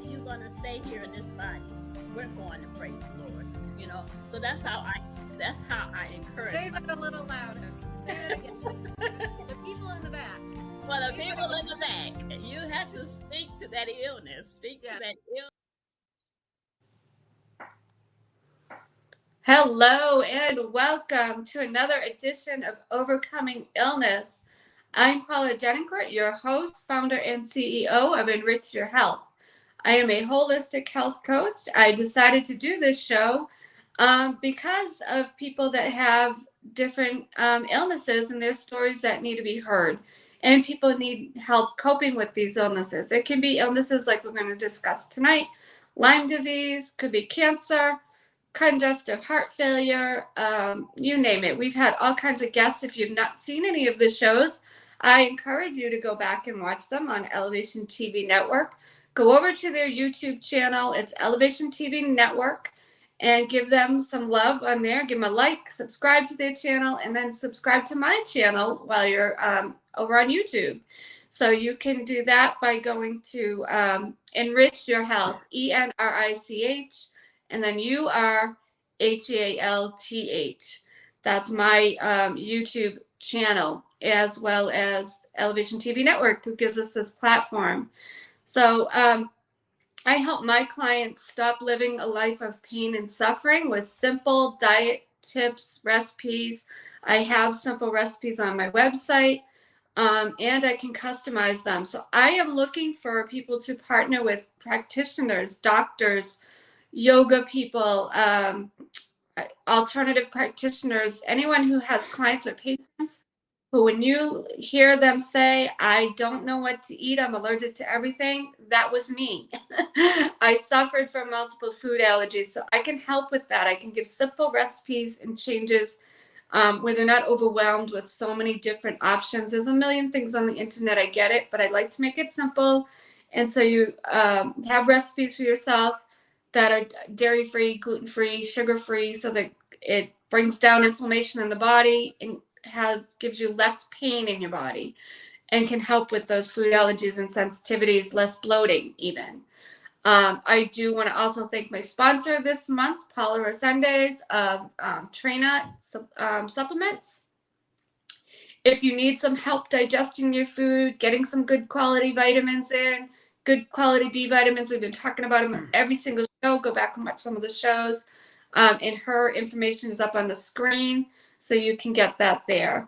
you're going to stay here in this body, we're going to praise the Lord. You know, so that's how I encourage. Say that a little louder. Say it again. The people in the back. Well, the people in the back, you have to speak to that illness. Speak to that illness. Hello and welcome to another edition of Overcoming Illness. I'm Paula Denoncourt, your host, founder, and CEO of Enrich Your Health. I am a holistic health coach. I decided to do this show because of people that have different illnesses and their stories that need to be heard. And people need help coping with these illnesses. It can be illnesses like we're going to discuss tonight. Lyme disease, could be cancer, congestive heart failure, you name it. We've had all kinds of guests. If you've not seen any of the shows, I encourage you to go back and watch them on Elevation TV Network. Go over to their YouTube channel. It's Elevation TV Network, and give them some love on there. Give them a like, subscribe to their channel, and then subscribe to my channel while you're over on YouTube. So you can do that by going to Enrich Your Health, ENRICH, and then URHEALTH. That's my YouTube channel, as well as Elevation TV Network, who gives us this platform. So I help my clients stop living a life of pain and suffering with simple diet tips, recipes. I have simple recipes on my website, and I can customize them. So I am looking for people to partner with practitioners, doctors, yoga people, alternative practitioners, anyone who has clients or patients who, when you hear them say, I don't know what to eat, I'm allergic to everything, that was me. I suffered from multiple food allergies, so I can help with that. I can give simple recipes and changes where they're not overwhelmed with so many different options. There's a million things on the internet, I get it, but I like to make it simple. And so you have recipes for yourself that are dairy-free, gluten-free, sugar-free, so that it brings down inflammation in the body and gives you less pain in your body, and can help with those food allergies and sensitivities, less bloating even. I do want to also thank my sponsor this month, Paula Resendes of Traina Supplements. If you need some help digesting your food, getting some good quality vitamins in, good quality B vitamins, we've been talking about them every single show. Go back and watch some of the shows. And her information is up on the screen, so you can get that there.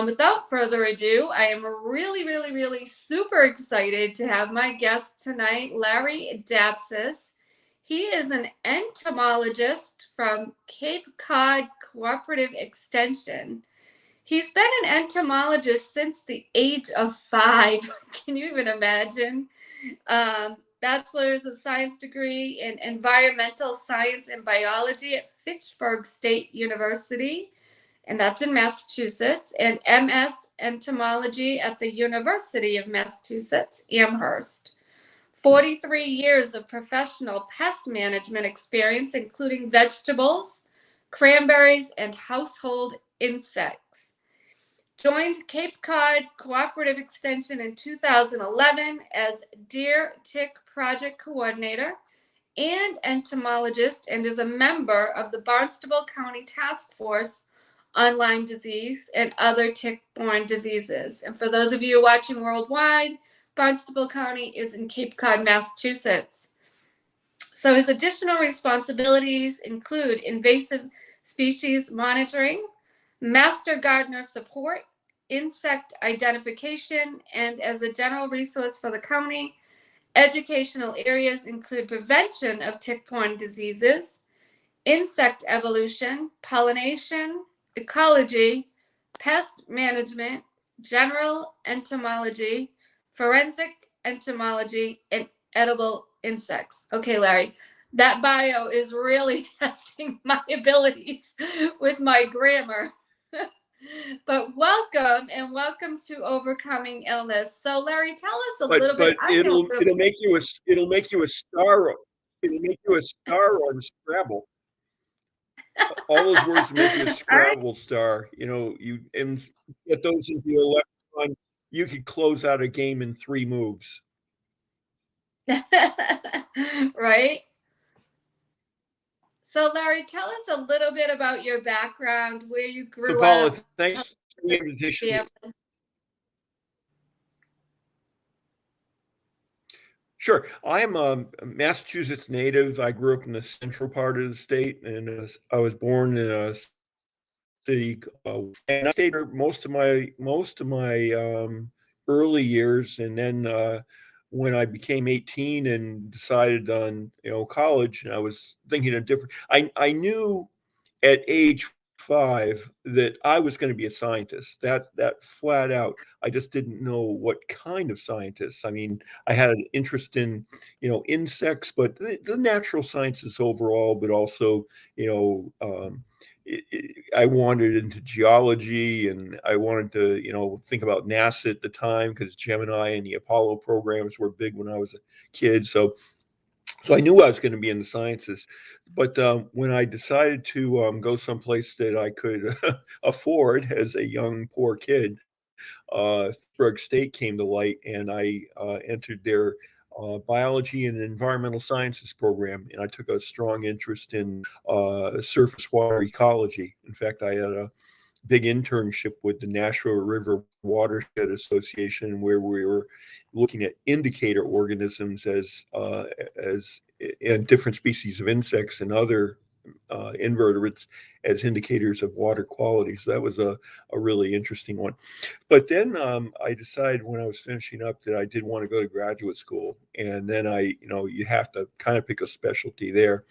Without further ado, I am really super excited to have my guest tonight, Larry Dapsis. He is an entomologist from Cape Cod Cooperative Extension. He's been an entomologist since the age of 5. Can you even imagine? Bachelor's of Science degree in Environmental Science and Biology at Fitchburg State University, and that's in Massachusetts, and MS Entomology at the University of Massachusetts, Amherst. 43 years of professional pest management experience, including vegetables, cranberries, and household insects. Joined Cape Cod Cooperative Extension in 2011 as Deer Tick Project Coordinator and entomologist, and is a member of the Barnstable County Task Force on Lyme disease and other tick-borne diseases. And for those of you watching worldwide, Barnstable County is in Cape Cod, Massachusetts. So his additional responsibilities include invasive species monitoring, master gardener support, insect identification, and as a general resource for the county, educational areas include prevention of tick-borne diseases, insect evolution, pollination, ecology, pest management, general entomology, forensic entomology, and edible insects. Okay, Larry, that bio is really testing my abilities with my grammar. But welcome to Overcoming Illness. So, Larry, tell us a little bit. It'll make you a star. It'll make you a star on Scrabble. All those words make you a Scrabble star. You know, you and get those into your lexicon. You could close out a game in 3 moves. right? So, Larry, tell us a little bit about your background, where you So, grew Paula, up. thanks for the invitation. Sure. I am a Massachusetts native. I grew up in the central part of the state, and I was born in a city, and I stayed there most of my early years, and then when I became 18 and decided on college, and I was thinking of different. I knew at age 5 that I was going to be a scientist. That flat out. I just didn't know what kind of scientist. I mean, I had an interest in insects, but the natural sciences overall, but also you know. I wandered into geology, and I wanted to, think about NASA at the time because Gemini and the Apollo programs were big when I was a kid. So I knew I was going to be in the sciences. But when I decided to go someplace that I could afford as a young poor kid, Pittsburgh State came to light, and I entered their biology and environmental sciences program, and I took a strong interest in surface water ecology. In fact, I had a big internship with the Nashua River Watershed Association, where we were looking at indicator organisms as and different species of insects and other invertebrates as indicators of water quality. So that was a really interesting one. But then I decided when I was finishing up that I did want to go to graduate school, and then you have to kind of pick a specialty there.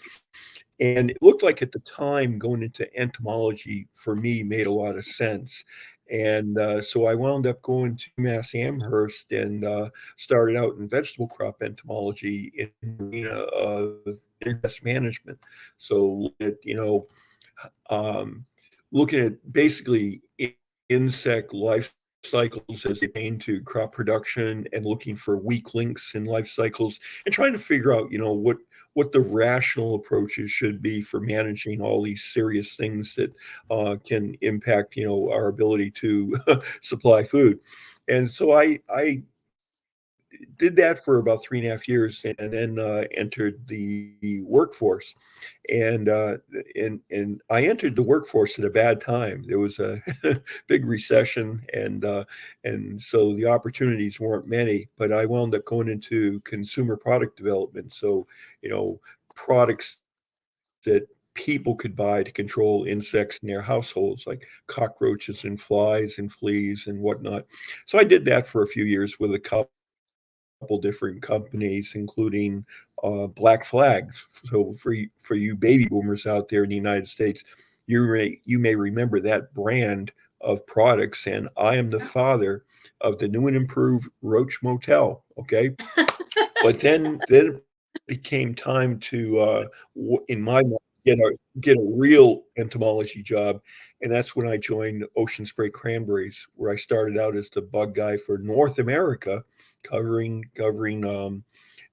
And it looked like at the time going into entomology for me made a lot of sense. And so I wound up going to Mass Amherst and started out in vegetable crop entomology in the arena of interest management. So, um, looking at basically insect life cycles as they pertain to crop production and looking for weak links in life cycles and trying to figure out, what the rational approaches should be for managing all these serious things that can impact, our ability to supply food. And so I did that for about 3.5 years, and then entered the workforce. And and I entered the workforce at a bad time. There was a big recession, and so the opportunities weren't many. But I wound up going into consumer product development. So products that people could buy to control insects in their households, like cockroaches and flies and fleas and whatnot. So I did that for a few years with a couple different companies, including Black Flags. So for you baby boomers out there in the United States, you may remember that brand of products. And I am the father of the new and improved Roach Motel. Okay, but then it became time to, in my mind, get a real entomology job, and that's when I joined Ocean Spray Cranberries, where I started out as the bug guy for North America, covering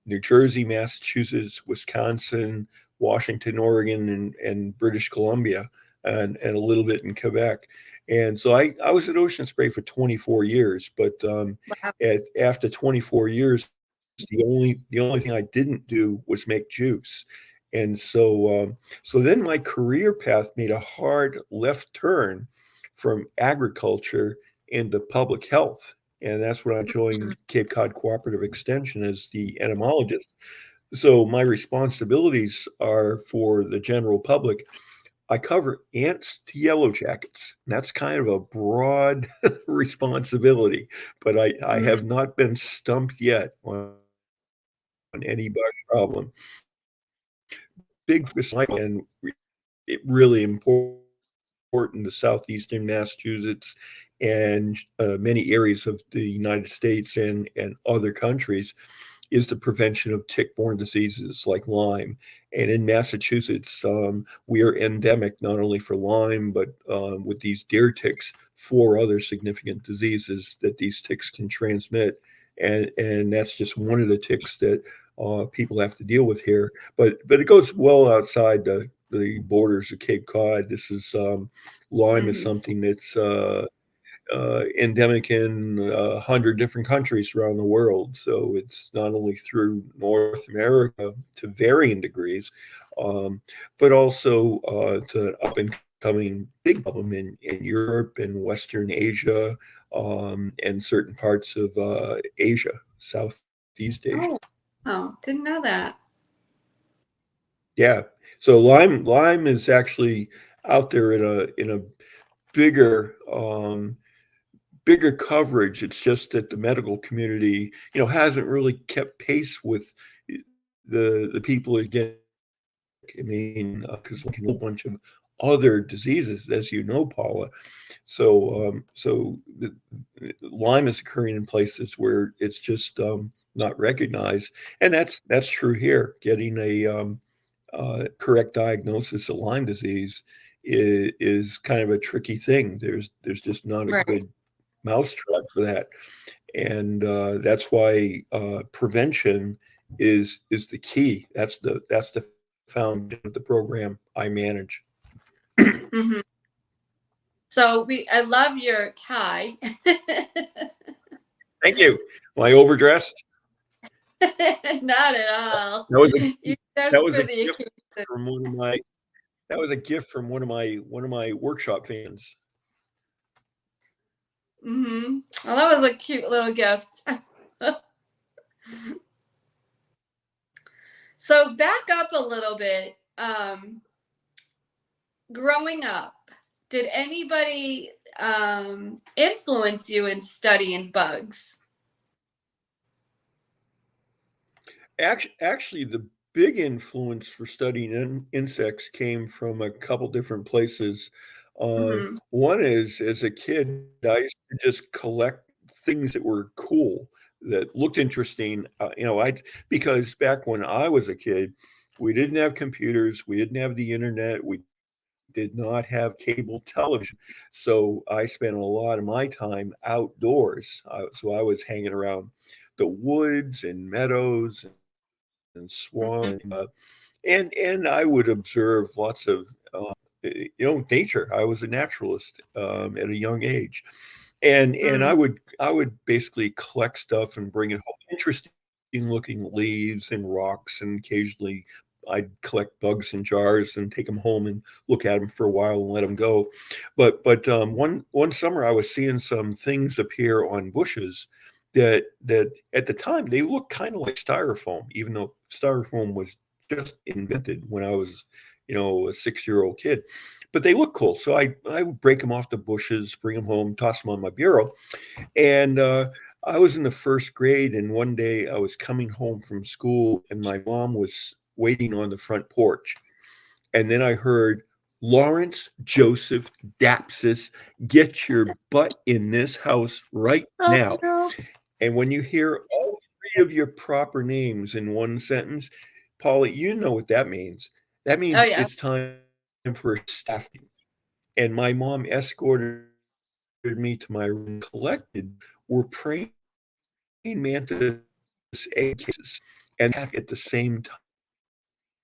New Jersey, Massachusetts, Wisconsin, Washington, Oregon, and British Columbia, and a little bit in Quebec. And so I was at Ocean Spray for 24 years, but Wow. after 24 years, the only thing I didn't do was make juice. And so then my career path made a hard left turn from agriculture into public health. And that's when I joined Cape Cod Cooperative Extension as the entomologist. So my responsibilities are for the general public. I cover ants to yellow jackets. And that's kind of a broad responsibility, but I Mhm. have not been stumped yet on any bug problem. Big focus and it really important to southeastern Massachusetts and many areas of the United States and other countries is the prevention of tick-borne diseases like Lyme. And in Massachusetts, we are endemic not only for Lyme, but with these deer ticks, 4 other significant diseases that these ticks can transmit. And that's just one of the ticks that people have to deal with here. But it goes well outside the borders of Cape Cod. This is Lyme is Mhm. something that's endemic in 100 different countries around the world. So it's not only through North America to varying degrees, um, but also to up and coming big problem in Europe and Western Asia, and certain parts of Asia, Southeast Asia. Oh, didn't know that. Yeah. So Lyme is actually out there in a bigger bigger coverage. It's just that the medical community, hasn't really kept pace with the people that get sick. I mean, because like a whole bunch of other diseases, as you know, Paula. So Lyme is occurring in places where it's just not recognized, and that's true here. Getting a correct diagnosis of Lyme disease is kind of a tricky thing. There's just not a Right. good mousetrap for that, and that's why prevention is the key. That's the foundation of the program I manage. Hmm. So I love your tie. Thank you. Am I overdressed? Not at all. That was a You that just was for a the gift occasion. from one of my workshop fans. Hmm. Well, that was a cute little gift. So back up a little bit. Growing up, did anybody influence you in studying bugs? Actually, the big influence for studying insects came from a couple different places. Hmm. One is, as a kid, I used to just collect things that were cool, that looked interesting. Because back when I was a kid, we didn't have computers, we didn't have the internet, we did not have cable television. So I spent a lot of my time outdoors. So I was hanging around the woods and meadows and swamps, and I would observe lots of nature. I was a naturalist at a young age, and I would basically collect stuff and bring it home. Interesting looking leaves and rocks, and occasionally I'd collect bugs in jars and take them home and look at them for a while and let them go. But one summer I was seeing some things appear on bushes that at the time they looked kind of like styrofoam, even though styrofoam was just invented when I was, a 6-year-old kid. But they look cool, so I would break them off the bushes, bring them home, toss them on my bureau, and I was in the first grade, and one day I was coming home from school, and my mom was waiting on the front porch, and then I heard, "Lawrence Joseph Dapsis, get your butt in this house right Oh now." no. And when you hear all three of your proper names in one sentence, Paula, you know what that means. That Oh means yeah. it's time for a staff meeting. And my mom escorted me to my room and collected were praying mantis egg cases and at the same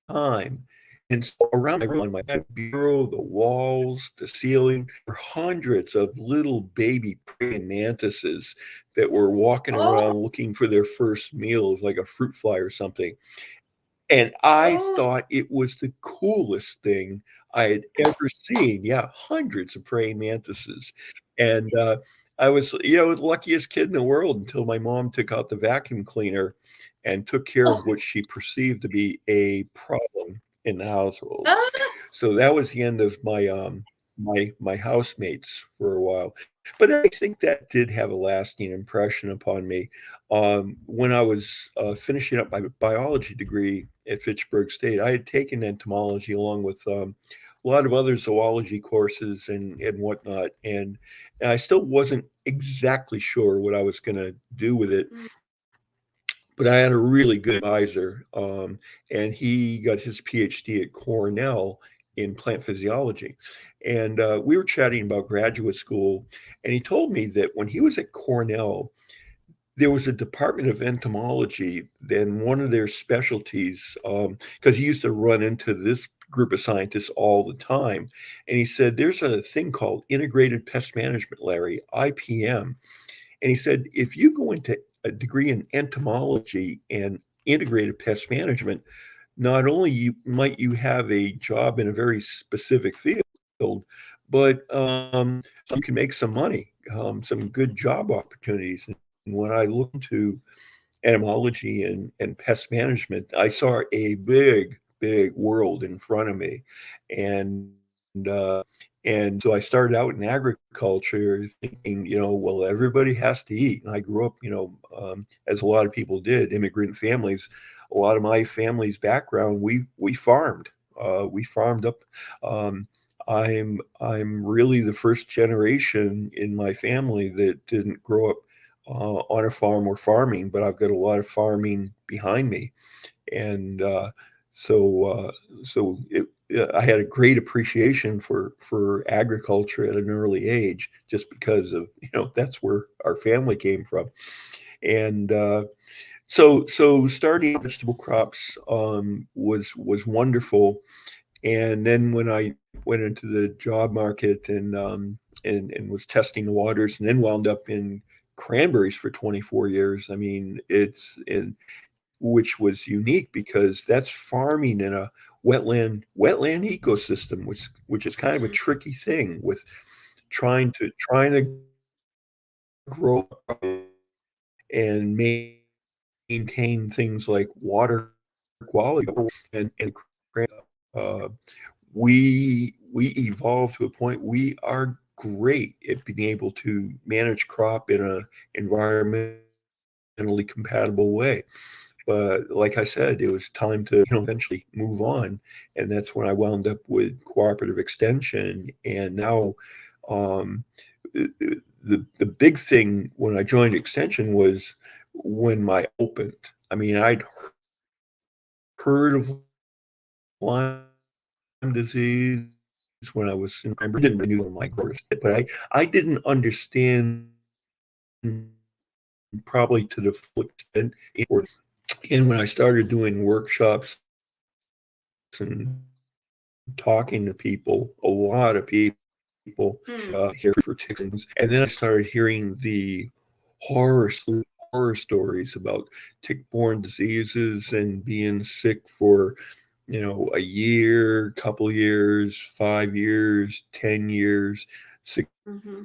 time. And so around my room, on my bureau, the walls, the ceiling, were hundreds of little baby praying mantises that were walking Oh, around looking for their first meal, like a fruit fly or something. And I oh. thought it was the coolest thing I had ever seen. Yeah, hundreds of praying mantises. And I was, the luckiest kid in the world until my mom took out the vacuum cleaner and took care of what she perceived to be a problem in the household. Ah. So that was the end of my housemates for a while. But I think that did have a lasting impression upon me. When I was finishing up my biology degree at Fitchburg State, I had taken entomology along with a lot of other zoology courses and whatnot, and I still wasn't exactly sure what I was going to do with it. But I had a really good advisor, and he got his PhD at Cornell in plant physiology. And we were chatting about graduate school, and he told me that when he was at Cornell, there was a department of entomology. Then one of their specialties, because he used to run into this group of scientists all the time, and he said, "There's a thing called integrated pest management, Larry, IPM." And he said, if you go into a degree in entomology and integrated pest management, not only might you have a job in a very specific field, but you can make some money, some good job opportunities. And when I looked into entomology and pest management, I saw a big world in front of me. And and so I started out in agriculture thinking, well, everybody has to eat. And I grew up, as a lot of people did, immigrant families. A lot of my family's background, we farmed. We farmed up. Um, I'm really the first generation in my family that didn't grow up on a farm or farming, but I've got a lot of farming behind me, and so I had a great appreciation for agriculture at an early age, just because of that's where our family came from, and so starting vegetable crops was wonderful, and then when I went into the job market and was testing the waters, and then wound up in cranberries for 24 years. I mean, it's in which was unique because that's farming in a wetland ecosystem, which is kind of a Mhm. tricky thing with trying to grow and maintain things like water quality and uh, we evolved to a point we are great at being able to manage crop in a environmentally compatible way. But like I said, it was time to eventually move on, and that's when I wound up with cooperative extension. And now, um, the big thing when I joined extension was when my opened. I mean, I'd heard of Lyme disease when I was in primary, didn't renew on my course, but I didn't understand probably to the full extent. And when I started doing workshops and talking to people, a lot of people Hmm. here for chickens, and then I started hearing the horror horror stories about tick-borne diseases and being sick for a year, couple years, 5 years, 10 years, sick Mhm.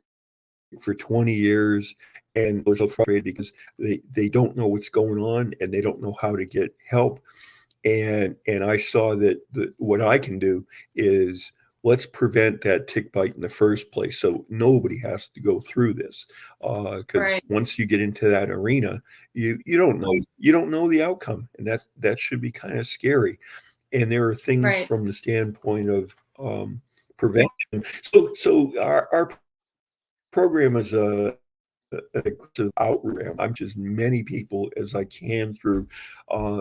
for 20 years, and they're so frustrated because they don't know what's going on and they don't know how to get help. And I saw that what I can do is let's prevent that tick bite in the first place, so nobody has to go through this. Because Right. once you get into that arena, you don't know the outcome, and that should be kind of scary. And there are things Right. from the standpoint of prevention. So our program is an aggressive outreach. I'm just many people as I can through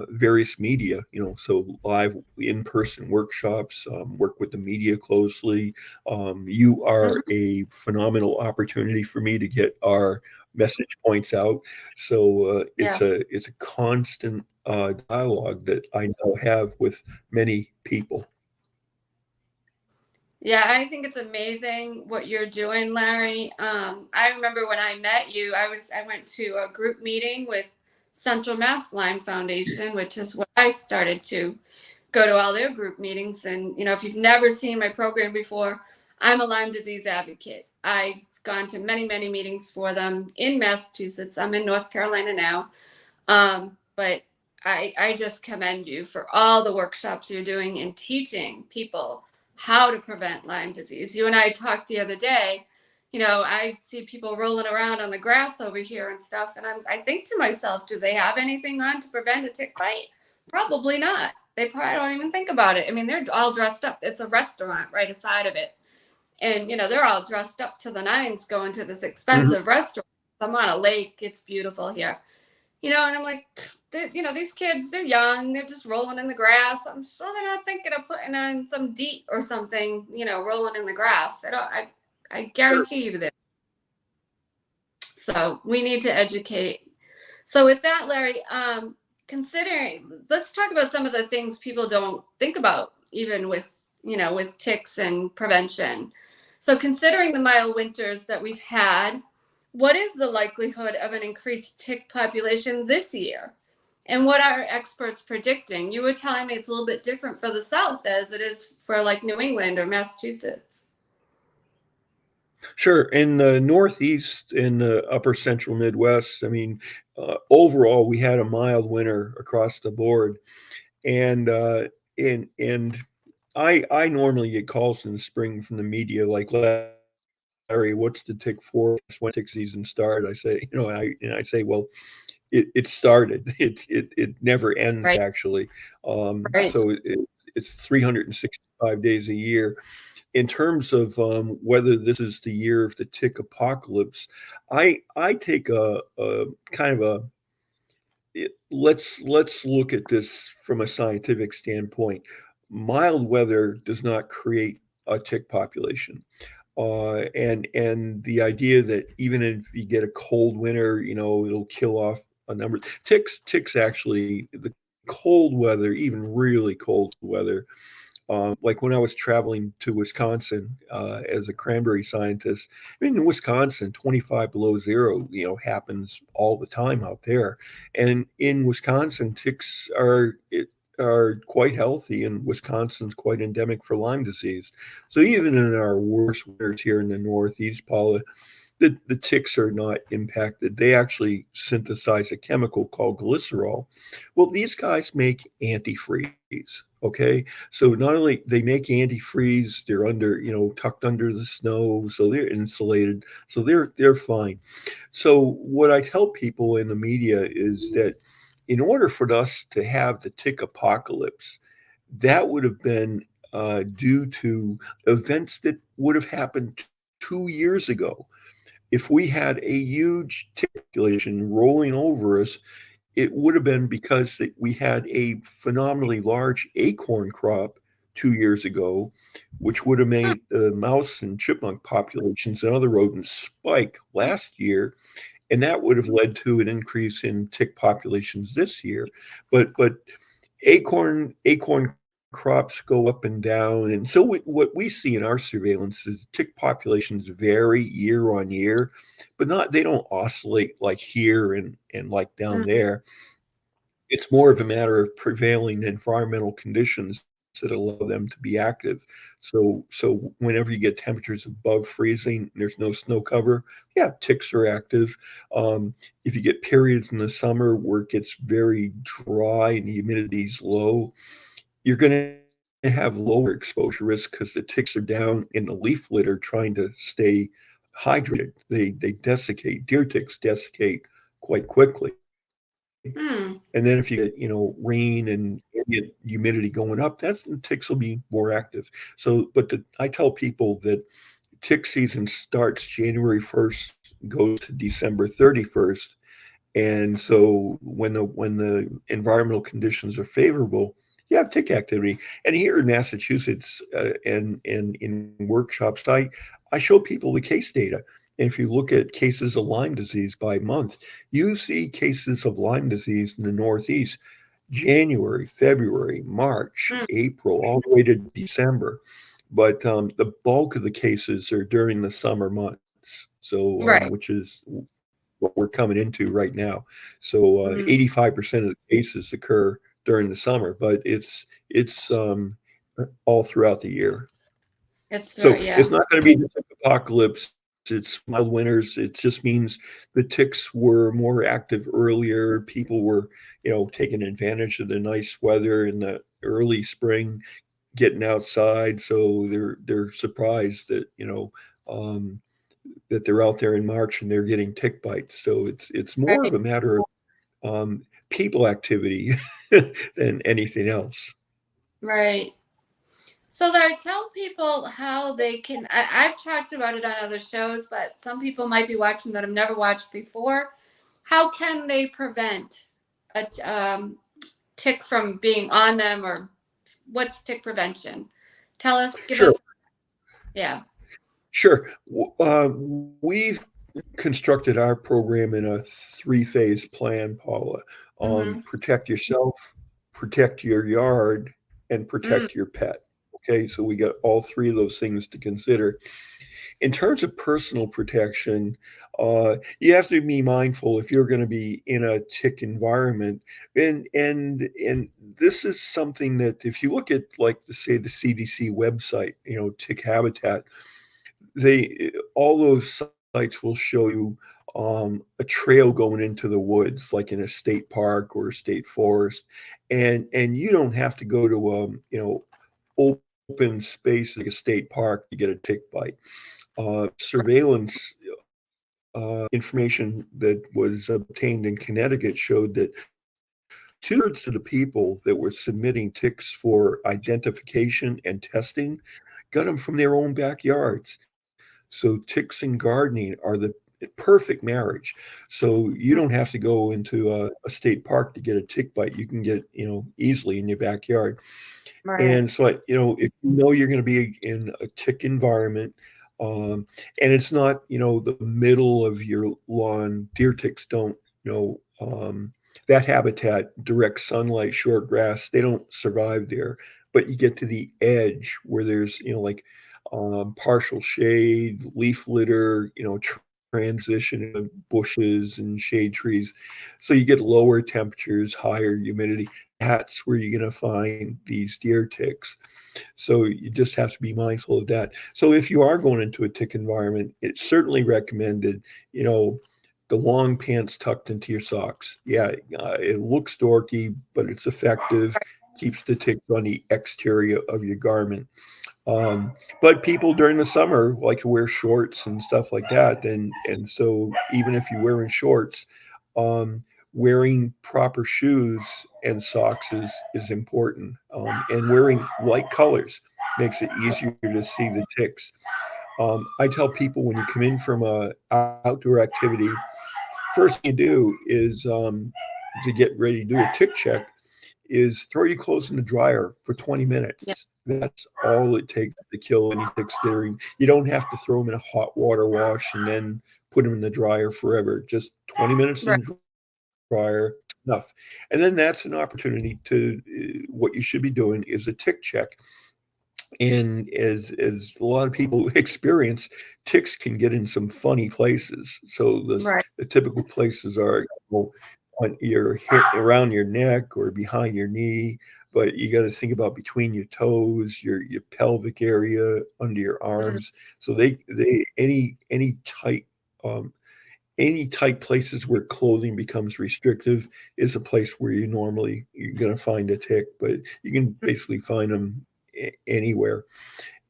various media, so live in-person workshops, work with the media closely. You are Mhm. a phenomenal opportunity for me to get our message points out. So Yeah. it's a constant dialogue that I now have with many people. Yeah, I think it's amazing what you're doing, Larry. I remember when I met you, I went to a group meeting with Central Mass Lyme Foundation, which is what I started to go to all their group meetings. And if you've never seen my program before, I'm a Lyme disease advocate. I've gone to many, many meetings for them in Massachusetts. I'm in North Carolina now. But I just commend you for all the workshops you're doing in teaching people how to prevent Lyme disease. You and I talked the other day. I see people rolling around on the grass over here and stuff, and I think to myself, do they have anything on to prevent a tick bite? Probably not. They probably don't even think about it. I mean, they're all dressed up. It's a restaurant right aside of it, and they're all dressed up to the nines going to this Mhm. expensive restaurant. I'm on a lake. It's beautiful here. And I'm like, these kids, they're young, they're just rolling in the grass. I'm sure they're not thinking of putting on some DEET or something, rolling in the grass. I Sure. guarantee you that. So we need to educate. So with that, Larry, let's talk about some of the things people don't think about, even with, with ticks and prevention. So considering the mild winters that we've had, what is the likelihood of an increased tick population this year? And what are experts predicting? You were telling me it's a little bit different for the South as it is for like New England or Massachusetts. Sure. In the Northeast, in the upper central Midwest, I mean, overall, we had a mild winter across the board. And I normally get calls in the spring from the media like, Larry, what's the tick for? When tick season start? I say, I say, well, it started. It never ends Right. actually. Right. So it's 365 days a year. In terms of whether this is the year of the tick apocalypse, I take a kind of let's look at this from a scientific standpoint. Mild weather does not create a tick population. And the idea that even if you get a cold winter, it'll kill off a number. Ticks actually, the cold weather, even really cold weather, like when I was traveling to Wisconsin as a cranberry scientist. I mean, in Wisconsin, 25 below zero, happens all the time out there. And in Wisconsin, ticks are quite healthy, and Wisconsin's quite endemic for Lyme disease. So even in our worst winters here in the Northeast, Paula, the ticks are not impacted. They actually synthesize a chemical called glycerol. Well, these guys make antifreeze. Okay, so not only they make antifreeze, they're tucked under the snow, so they're insulated, so they're fine. So what I tell people in the media is that in order for us to have the tick apocalypse, that would have been due to events that would have happened 2 years ago. If we had a huge tick population rolling over us, it would have been because that we had a phenomenally large acorn crop 2 years ago, which would have made the mouse and chipmunk populations and other rodents spike last year, and that would have led to an increase in tick populations this year. But acorn crops go up and down, and so what we see in our surveillance is tick populations vary year on year, but not they don't oscillate like here and like down Mm. there. It's more of a matter of prevailing environmental conditions that allow them to be active. So whenever you get temperatures above freezing, there's no snow cover. Yeah, ticks are active. If you get periods in the summer where it gets very dry and the humidity is low, you're going to have lower exposure risk because the ticks are down in the leaf litter trying to stay hydrated. They desiccate. Deer ticks desiccate quite quickly. Hmm. And then if you get, rain and ambient humidity going up, that's the ticks will be more active. So, but I tell people that tick season starts January 1st, goes to December 31st. And so when the environmental conditions are favorable, you have tick activity. And here in Massachusetts, and in workshops, I show people the case data. And if you look at cases of Lyme disease by month, you see cases of Lyme disease in the Northeast, January, February, March, Hmm. April, all the way to December. But the bulk of the cases are during the summer months. So, Right. which is what we're coming into right now. So Mhm. 85% of the cases occur during the summer, but it's all throughout the year. It's So yeah. it's not going to be the apocalypse. It's mild winters. It just means the ticks were more active earlier. People were, taking advantage of the nice weather in the early spring, getting outside. So they're surprised that um, that they're out there in March and they're getting tick bites. So it's more Right. of a matter of people activity than anything else. Right. So Larry, tell people how they can. I've talked about it on other shows, but some people might be watching that have never watched before. How can they prevent a tick from being on them, or what's tick prevention? Tell us, give Sure, us, yeah. sure. We've constructed our program in a 3-phase plan, Paula. Mm-hmm. Protect yourself, protect your yard, and Mm, protect your pet. Okay, so we got all three of those things to consider. In terms of personal protection, you have to be mindful if you're going to be in a tick environment, and this is something that if you look at like say the CDC website, tick habitat, they all those sites will show you a trail going into the woods, like in a state park or a state forest, and you don't have to go to open space like a state park to get a tick bite. Surveillance information that was obtained in Connecticut showed that two-thirds of the people that were submitting ticks for identification and testing got them from their own backyards. So ticks and gardening are the perfect marriage. So you don't have to go into a state park to get a tick bite. You can get, easily in your backyard. right. And so, if you know you're going to be in a tick environment, and it's not, the middle of your lawn, deer ticks don't, that habitat, direct sunlight, short grass, they don't survive there. But you get to the edge where there's, like partial shade, leaf litter, transition in bushes and shade trees. So you get lower temperatures, higher humidity. That's where you're going to find these deer ticks. So you just have to be mindful of that. So if you are going into a tick environment, it's certainly recommended, the long pants tucked into your socks. Yeah, it looks dorky, but it's effective. Keeps the ticks on the exterior of your garment. But people during the summer like to wear shorts and stuff like that, and so even if you're wearing shorts, um, wearing proper shoes and socks is important, and wearing light colors makes it easier to see the ticks. I tell people when you come in from a outdoor activity, first thing you do is to get ready to do a tick check is throw your clothes in the dryer for 20 Yeah. minutes. That's all it takes to kill any ticks there. You don't have to throw them in a hot water wash and then put them in the dryer forever. Just 20 minutes Right. in the dryer, enough. And then that's an opportunity to, what you should be doing is a tick check. And as a lot of people experience, ticks can get in some funny places. So Right. the typical places are, on your hip, around your neck or behind your knee, but you got to think about between your toes, your pelvic area, under your Mm, arms. So they um, any tight places where clothing becomes restrictive is a place where you're going to find a tick, but you can mm, basically find them anywhere.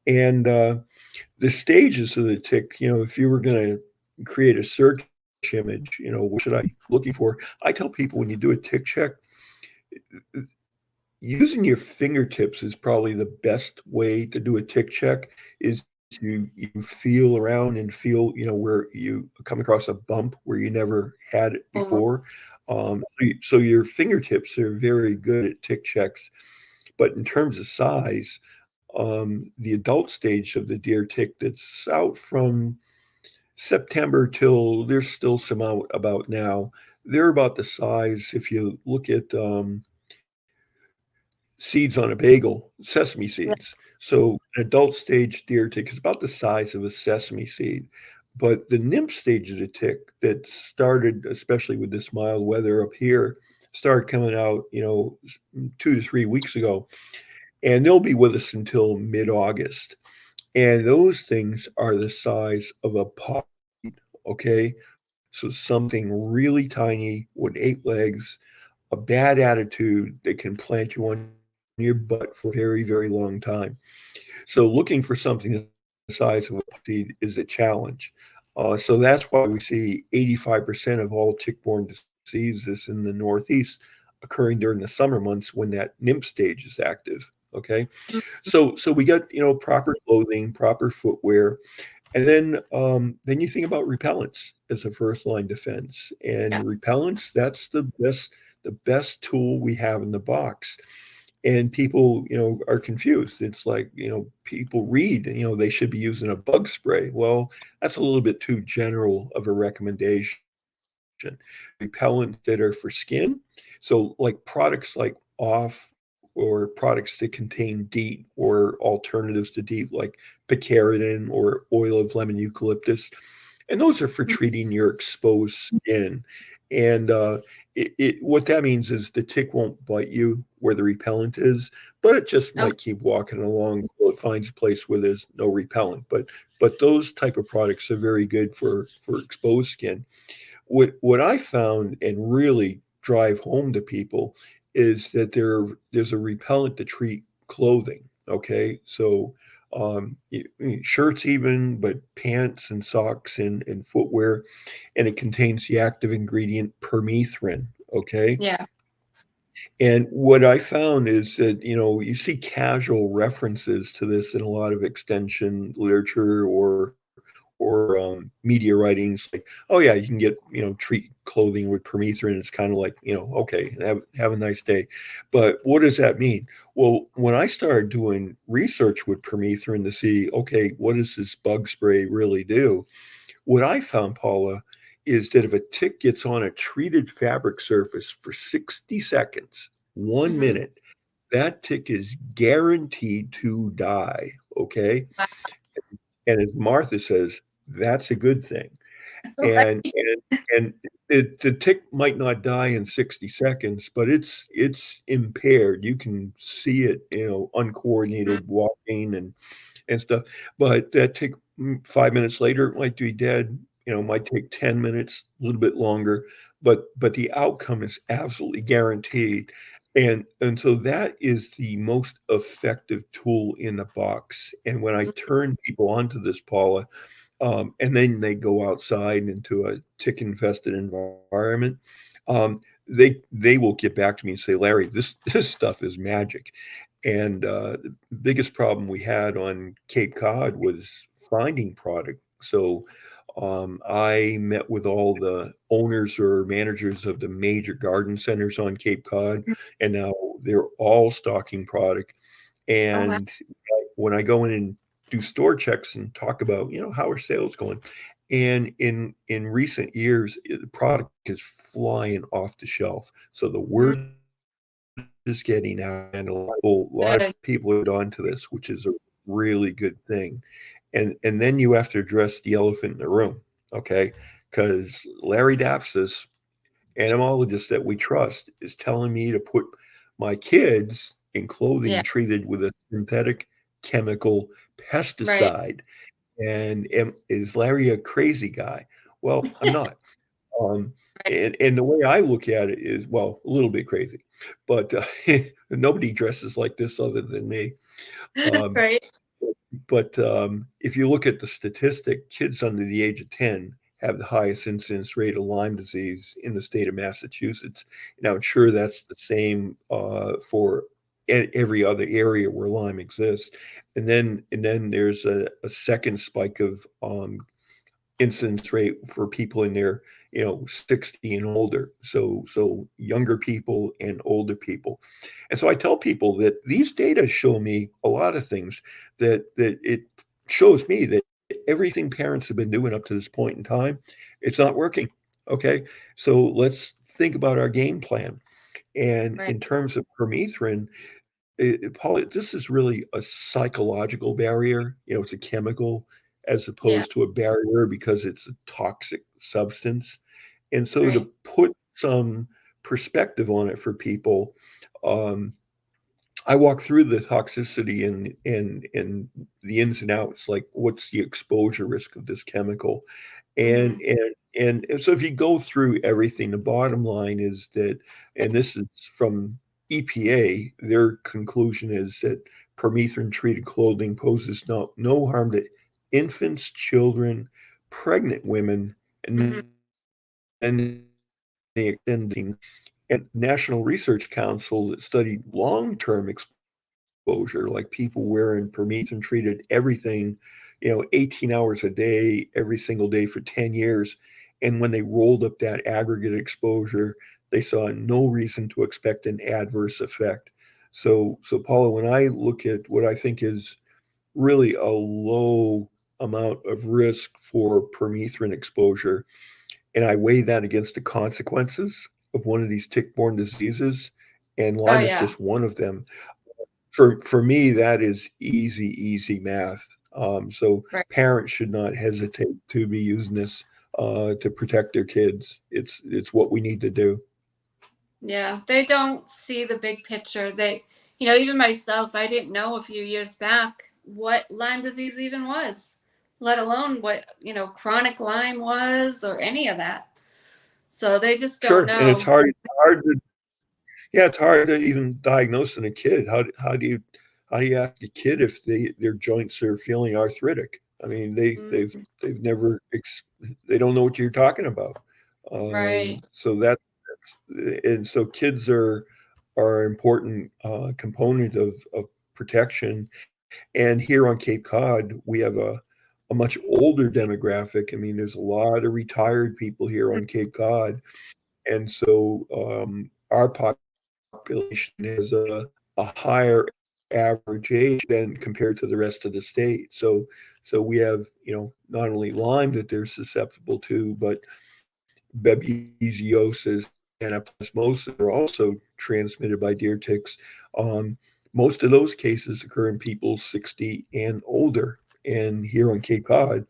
And the stages of the tick, if you were going to create a search image, what should I be looking for? I tell people when you do a tick check, using your fingertips is probably the best way to do a tick check. Is you feel around and feel, where you come across a bump where you never had it mhm. before. So your fingertips are very good at tick checks. But in terms of size, the adult stage of the deer tick that's out from September till there's still some out about now. They're about the size, if you look at seeds on a bagel, sesame Yeah. seeds. So an adult stage deer tick is about the size of a sesame seed. But the nymph stage of the tick that started, especially with this mild weather up here, started coming out, 2 to 3 weeks ago, and they'll be with us until mid-August. And those things are the size of a pop, okay? So something really tiny with 8 legs, a bad attitude that can plant you on your butt for a very, very long time. So looking for something the size of a seed is a challenge. So that's why we see 85% of all tick-borne diseases in the Northeast occurring during the summer months when that nymph stage is active. Okay, Mm, so we got proper clothing, proper footwear, and then you think about repellents as a first line defense. And yeah. repellents, that's the best tool we have in the box. and people, are confused. It's like, people read, they should be using a bug spray. Well, that's a little bit too general of a recommendation. Repellents that are for skin, so like products like off, or products that contain DEET or alternatives to DEET like picaridin or oil of lemon eucalyptus, and those are for treating your exposed skin. And what that means is the tick won't bite you where the repellent is, but it just Okay. might keep walking along until it finds a place where there's no repellent. But those type of products are very good for exposed skin. What I found and really drive home to people is that there's a repellent to treat clothing. Okay, so shirts even, but pants and socks and footwear, and it contains the active ingredient permethrin. Okay, Yeah. and what I found is that, you see casual references to this in a lot of extension literature or media writings like, oh yeah, you can get, treat clothing with permethrin. It's kind of like, okay, have a nice day. But what does that mean? Well, when I started doing research with permethrin to see, okay, what does this bug spray really do? What I found, Paula, is that if a tick gets on a treated fabric surface for 60 seconds, one Hmm. minute, that tick is guaranteed to die. Okay. And as Martha says, that's a good thing. Right. And the tick might not die in 60 seconds, but it's impaired. You can see it, uncoordinated walking and stuff. But that tick, 5 minutes later, it might be dead. Might take 10 minutes, a little bit longer, but the outcome is absolutely guaranteed. And so that is the most effective tool in the box. And when I turn people onto this, Paula, and then they go outside into a tick infested environment, um, they will get back to me and say, Larry, this stuff is magic. And the biggest problem we had on Cape Cod was finding product. So I met with all the owners or managers of the major garden centers on Cape Cod, and now they're all stocking product. Oh, wow. And when I go in and do store checks and talk about, how are sales going, and in recent years, the product is flying off the shelf. So the Mm, word is getting out, and a lot of good. people are onto this, which is a really good thing. And then you have to address the elephant in the room, okay? Because Larry Daffs, entomologist that we trust, is telling me to put my kids in Yeah. clothing treated with a synthetic chemical Right. pesticide. And is Larry a crazy guy? Well, I'm not. Um, and the way I look at it is, well, a little bit crazy, but nobody dresses like this other than me. Um, Right. but if you look at the statistic, kids under the age of 10 have the highest incidence rate of Lyme disease in the state of Massachusetts. Now, I'm sure that's the same for every other area where Lyme exists. And then there's a second spike of incidence rate for people in their 60 and older, so younger people and older people. And so I tell people that these data show me a lot of things, that it shows me that everything parents have been doing up to this point in time, it's not working. Okay, so let's think about our game plan. And Right. in terms of permethrin, Paul, this is really a psychological barrier. It's a chemical as Yeah. opposed to a barrier because it's a toxic substance. And so to Right. put some perspective on it for people, um, I walk through the toxicity and the ins and outs, like what's the exposure risk of this chemical, Hmm. and so if you go through everything, the bottom line is that, and this is from EPA, their conclusion is that permethrin treated clothing poses no harm to infants, children, pregnant women, Hmm. and they extending. And National Research Council that studied long-term exposure, like people wearing permethrin treated everything, 18 hours a day, every single day for 10 years. And when they rolled up that aggregate exposure, they saw no reason to expect an adverse effect. So Paula, when I look at what I think is really a low amount of risk for permethrin exposure, and I weigh that against the consequences of one of these tick-borne diseases, and Oh Lyme is yeah. just one of them. For me, that is easy math. So Right. parents should not hesitate to be using this to protect their kids. It's what we need to do. Yeah, they don't see the big picture. They, even myself, I didn't know a few years back what Lyme disease even was, let alone what, chronic Lyme was or any of that. So they just don't Sure, and it's know. hard to yeah, it's hard to even diagnose in a kid. How do you ask a kid if their joints are feeling arthritic? I mean, Mm, they've never they don't know what you're talking about. right. So that's and so kids are an important component of protection. And here on Cape Cod, we have a much older demographic. I mean, there's a lot of retired people here on Cape Cod, and so our population has a higher average age than compared to the rest of the state. So we have, not only Lyme that they're susceptible to, but babesiosis and anaplasmosis are also transmitted by deer ticks. Um, Most of those cases occur in people 60 and older. And here on Cape Cod,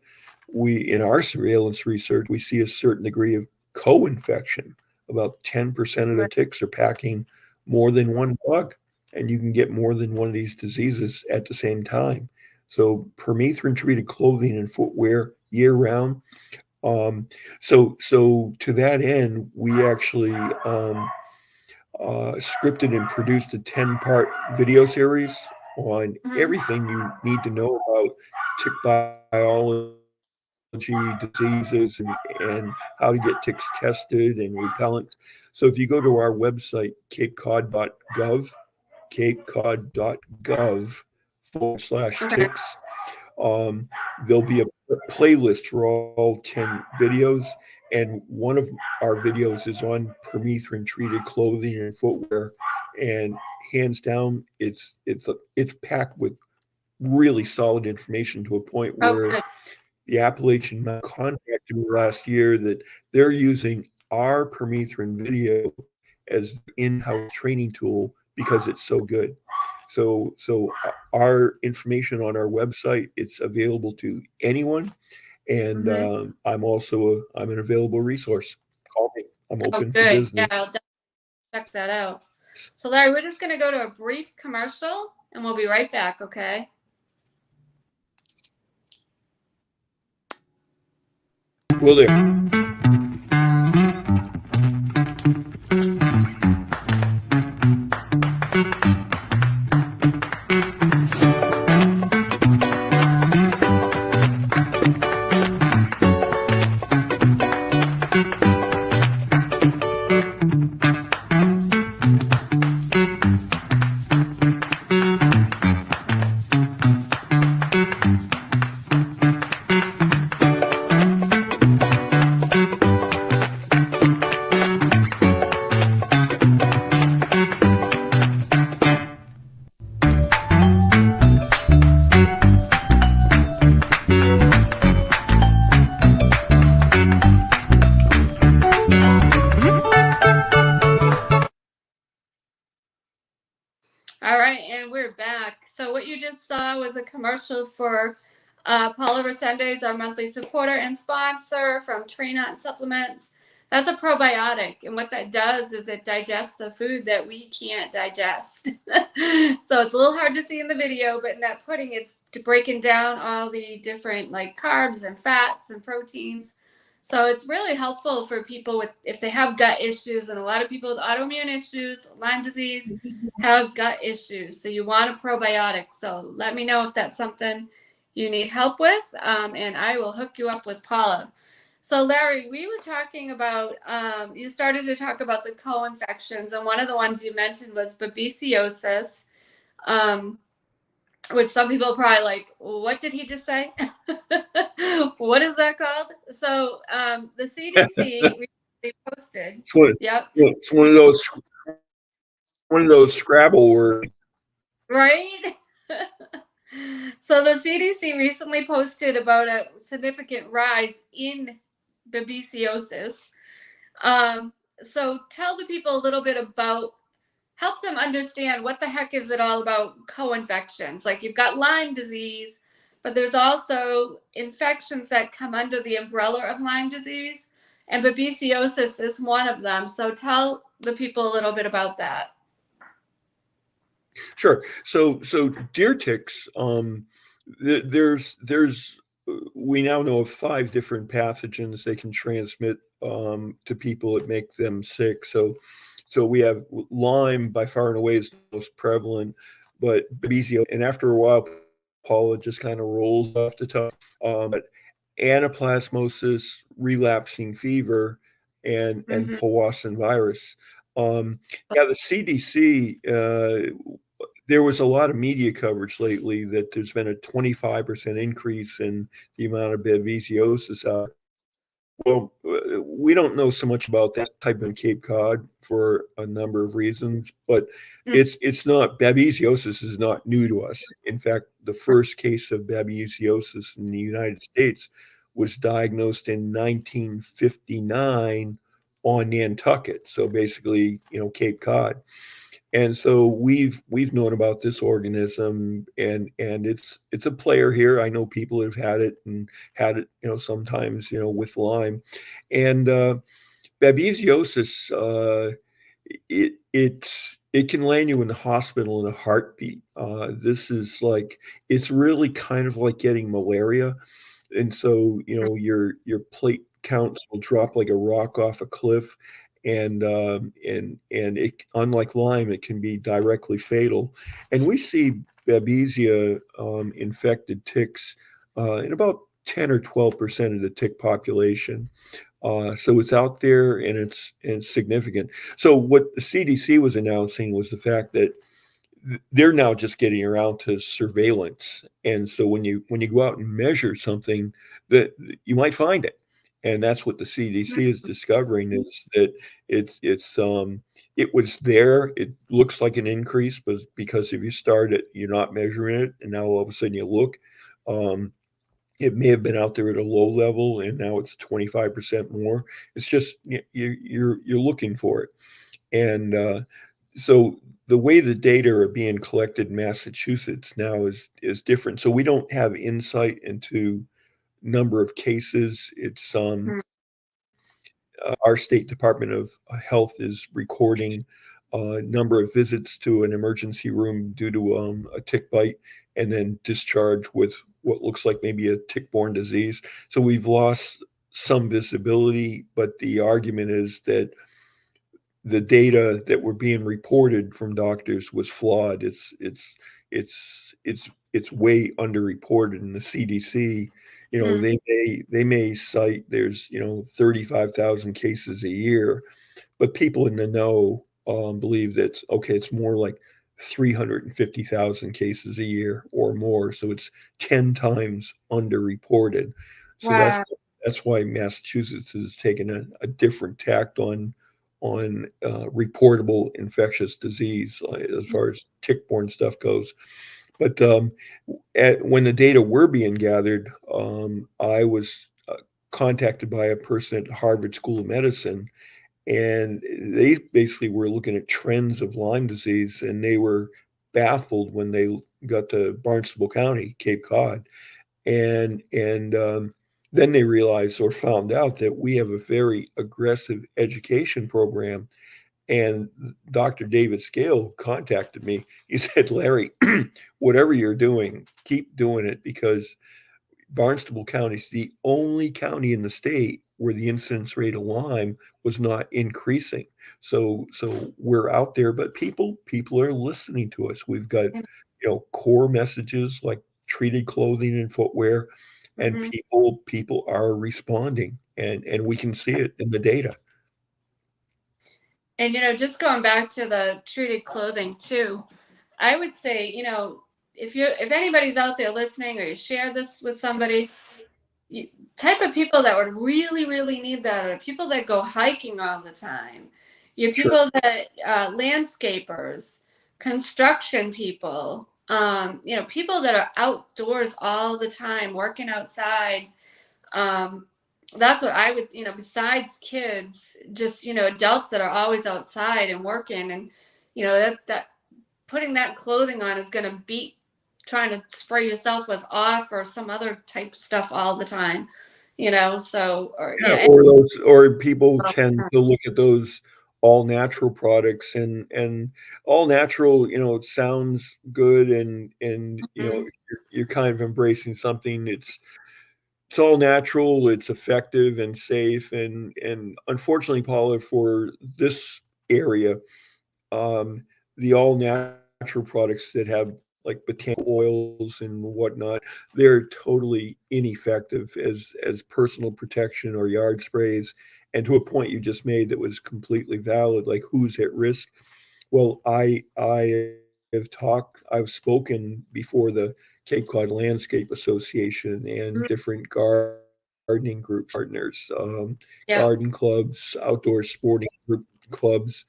in our surveillance research, we see a certain degree of co-infection. About 10% of the Right. ticks are packing more than one bug, and you can get more than one of these diseases at the same time. So permethrin treated clothing and footwear year round. So to that end, we actually scripted and produced a 10-part video series on Hmm. everything you need to know about tick biology, diseases, and how to get ticks tested and repellents. So if you go to our website, Okay. capecod.gov/ticks, um, there'll be a playlist for all 10 videos. And one of our videos is on permethrin treated clothing and footwear. And hands down, it's packed with really solid information to a point Oh, where good. the Appalachian Mountain contacted me last year that they're using our permethrin video as in-house training tool because it's so good. So our information on our website, it's available to anyone, and Hmm. I'm an available resource. Call me. I'm Oh, open for good. Yeah, business. I'll definitely check that out. So, Larry, we're just going to go to a brief commercial and we'll be right back, okay? Will do. All right, and we're back. So what you just saw was a commercial for Paula Resendez, our monthly supporter and sponsor from Trina and Supplements. That's a probiotic, and what that does is it digests the food that we can't digest. So it's a little hard to see in the video, but in that pudding, it's breaking down all the different like carbs and fats and proteins. So it's really helpful for people with if they have gut issues, and a lot of people with autoimmune issues, Lyme disease, have gut issues. So you want a probiotic. So let me know if that's something you need help with, and I will hook you up with Paula. So Larry, we were talking about, you started to talk about the co-infections, and one of the ones you mentioned was babesiosis, um, which some people are probably like, what did he just say? What is that called? So the CDC recently posted, It's one, yep, it's one of those one of those Scrabble words. Right? So the CDC recently posted about a significant rise in babesiosis. So tell the people a little bit about, help them understand what the heck is it all about co-infections. Like you've got Lyme disease, but there's also infections that come under the umbrella of Lyme disease, and babesiosis is one of them. So tell the people a little bit about that. Sure. So deer ticks, there's we now know of 5 different pathogens they can transmit to people that make them sick. So we have Lyme, by far and away is the most prevalent, but Babesia, and after a while, Paula just kind of rolls off the tongue. But anaplasmosis, relapsing fever, and Powassan virus. Yeah, the CDC, there was a lot of media coverage lately that there's been a 25% increase in the amount of babesiosis out. Well, we don't know so much about that type in Cape Cod for a number of reasons, but it's not, babesiosis is not new to us. In fact, the first case of babesiosis in the United States was diagnosed in 1959 on Nantucket. So basically, Cape Cod. And so we've known about this organism, and it's a player here. I know people have had it sometimes with Lyme, and babesiosis. It can land you in the hospital in a heartbeat. This is like, it's really kind of like getting malaria, and so your plate counts will drop like a rock off a cliff, and it, unlike Lyme, it can be directly fatal. And we see Babesia infected ticks in about 10 or 12% of the tick population. So it's out there, and it's significant. So what the CDC was announcing was the fact that they're now just getting around to surveillance. And so when you go out and measure something, that you might find it. And that's what the CDC is discovering, is that it was there. It looks like an increase, but because if you start it, you're not measuring it, and now all of a sudden you look, it may have been out there at a low level, and now it's 25% more. It's just you're looking for it, and so the way the data are being collected in Massachusetts now is different. So we don't have insight into number of cases. It's our state Department of Health is recording number of visits to an emergency room due to a tick bite, and then discharge with what looks like maybe a tick-borne disease. So we've lost some visibility, but the argument is that the data that were being reported from doctors was flawed. It's way underreported in the CDC. They may cite there's 35,000 cases a year, but people in the know believe that it's more like 350,000 cases a year or more. So it's 10 times underreported. So Wow. that's why Massachusetts has taken a different tact on reportable infectious disease as far as tick-borne stuff goes. But when the data were being gathered, I was contacted by a person at Harvard School of Medicine, and they basically were looking at trends of Lyme disease, and they were baffled when they got to Barnstable County, Cape Cod, and then they realized or found out that we have a very aggressive education program. And Dr. David Scale contacted me. He said, Larry, whatever you're doing, keep doing it, because Barnstable County is the only county in the state where the incidence rate of Lyme was not increasing. So we're out there, but people are listening to us. We've got core messages like treated clothing and footwear, and people are responding, and we can see it in the data. And just going back to the treated clothing too, I would say, if anybody's out there listening, or you share this with somebody, type of people that would really, really need that are people that go hiking all the time. Your Sure. people that landscapers, construction people, people that are outdoors all the time, working outside. Um, that's what I would, besides kids, just adults that are always outside and working, and that putting that clothing on is going to beat trying to spray yourself with off or some other type of stuff all the time. So or Yeah, or people tend uh, to look at those all natural products, and all natural, it sounds good, and mhm. you're kind of embracing something. It's all natural, it's effective and safe, and unfortunately, Paula, for this area, um, the all natural products that have like botanical oils and whatnot, they're totally ineffective as personal protection or yard sprays. And to a point you just made that was completely valid, like who's at risk? Well, I've spoken before the Cape Cod Landscape Association and different gardening groups, partners, Yeah. garden clubs, outdoor sporting group clubs.